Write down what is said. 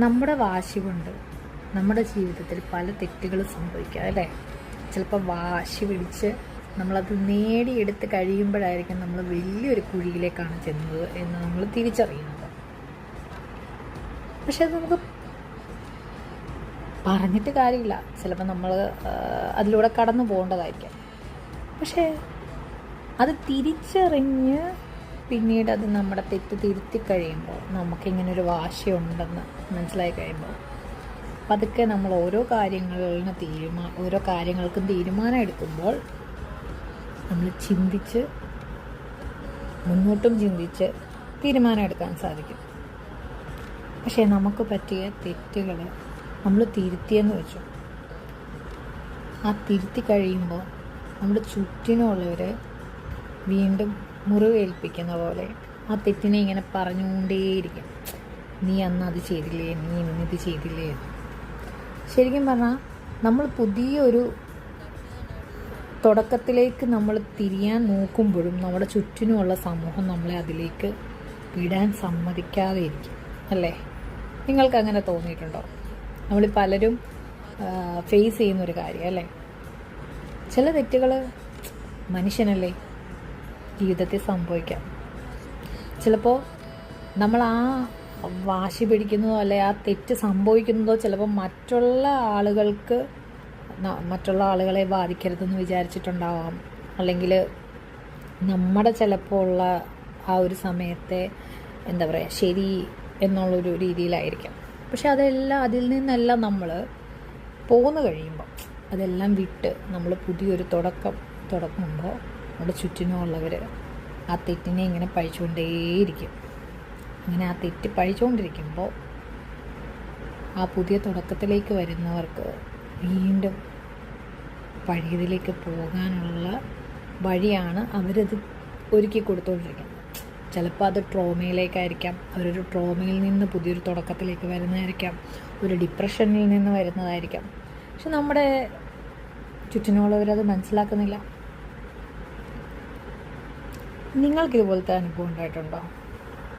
നമ്മുടെ വാശി കൊണ്ട് നമ്മുടെ ജീവിതത്തിൽ പല തെറ്റുകളും സംഭവിക്കാം അല്ലേ. ചിലപ്പോൾ വാശി പിടിച്ച് നമ്മളത് നേടിയെടുത്ത് കഴിയുമ്പോഴായിരിക്കും നമ്മൾ വലിയൊരു കുഴിയിലേക്കാണ് ചെന്നത് എന്ന് നമ്മൾ തിരിച്ചറിയുന്നത്. പക്ഷെ അത് നമുക്ക് പറഞ്ഞിട്ട് കാര്യമില്ല. ചിലപ്പോൾ നമ്മൾ അതിലൂടെ കടന്നു പോകേണ്ടതായിരിക്കാം. പക്ഷേ അത് തിരിച്ചറിഞ്ഞ് പിന്നീട് അത് നമ്മുടെ തെറ്റ് തിരുത്തി കഴിയുമ്പോൾ നമുക്കിങ്ങനൊരു വാശിയുണ്ടെന്ന് മനസ്സിലായി കഴിയുമ്പോൾ പതുക്കെ നമ്മൾ ഓരോ കാര്യങ്ങൾക്കും തീരുമാനം എടുക്കുമ്പോൾ നമ്മൾ മുന്നോട്ടും ചിന്തിച്ച് തീരുമാനം എടുക്കാൻ സാധിക്കും. പക്ഷേ നമുക്ക് പറ്റിയ തെറ്റുകൾ നമ്മൾ തിരുത്തിയെന്ന് വെച്ചു, ആ തിരുത്തി കഴിയുമ്പോൾ നമ്മുടെ ചുറ്റിനുള്ളവർ വീണ്ടും മുറിവേൽപ്പിക്കുന്ന പോലെ ആ തെറ്റിനെ ഇങ്ങനെ പറഞ്ഞുകൊണ്ടേയിരിക്കും. നീ അന്ന് അത് ചെയ്തില്ലേ, നീ ഇന്നിത് ചെയ്തില്ലേ. ശരിക്കും പറഞ്ഞാൽ നമ്മൾ പുതിയൊരു തുടക്കത്തിലേക്ക് നമ്മൾ തിരിയാൻ നോക്കുമ്പോഴും നമ്മുടെ ചുറ്റിനുമുള്ള സമൂഹം നമ്മളെ അതിലേക്ക് വിടാൻ സമ്മതിക്കാതെ ഇരിക്കും അല്ലേ. നിങ്ങൾക്ക് അങ്ങനെ തോന്നിയിട്ടുണ്ടോ? നമ്മൾ പലരും ഫേസ് ചെയ്യുന്നൊരു കാര്യം അല്ലേ. ചില തെറ്റുകൾ മനുഷ്യനല്ലേ, ജീവിതത്തിൽ സംഭവിക്കാം. ചിലപ്പോൾ നമ്മൾ ആ വാശി പിടിക്കുന്നതോ അല്ലെ ആ തെറ്റ് സംഭവിക്കുന്നതോ ചിലപ്പോൾ മറ്റുള്ള ആളുകളെ ബാധിക്കരുതെന്ന് വിചാരിച്ചിട്ടുണ്ടാവാം. അല്ലെങ്കിൽ നമ്മുടെ ചിലപ്പോൾ ഉള്ള ആ ഒരു സമയത്തെ എന്താ പറയുക ശരി എന്നുള്ളൊരു രീതിയിലായിരിക്കാം. പക്ഷെ അതിൽ നിന്നെല്ലാം നമ്മൾ പോന്നു കഴിയുമ്പോൾ അതെല്ലാം വിട്ട് നമ്മൾ പുതിയൊരു തുടങ്ങുമ്പോൾ നമ്മുടെ ചുറ്റിനുമുള്ളവർ ആ തെറ്റിനെ ഇങ്ങനെ പഴിച്ചുകൊണ്ടേയിരിക്കും. അങ്ങനെ ആ തെറ്റ് പഴിച്ചുകൊണ്ടിരിക്കുമ്പോൾ ആ പുതിയ തുടക്കത്തിലേക്ക് വരുന്നവർക്ക് വീണ്ടും പഴയതിലേക്ക് പോകാനുള്ള വഴിയാണ് അവരത് ഒരുക്കി കൊടുത്തുകൊണ്ടിരിക്കുന്നത്. ചിലപ്പോൾ അത് ട്രോമയിലേക്കായിരിക്കാം, അവരൊരു ട്രോമയിൽ നിന്ന് പുതിയൊരു തുടക്കത്തിലേക്ക് വരുന്നതായിരിക്കാം, ഒരു ഡിപ്രഷനിൽ നിന്ന് വരുന്നതായിരിക്കാം. പക്ഷെ നമ്മുടെ ചുറ്റിനുള്ളവരത് മനസ്സിലാക്കുന്നില്ല. നിങ്ങൾക്കിതുപോലത്തെ അനുഭവം ഉണ്ടായിട്ടുണ്ടോ?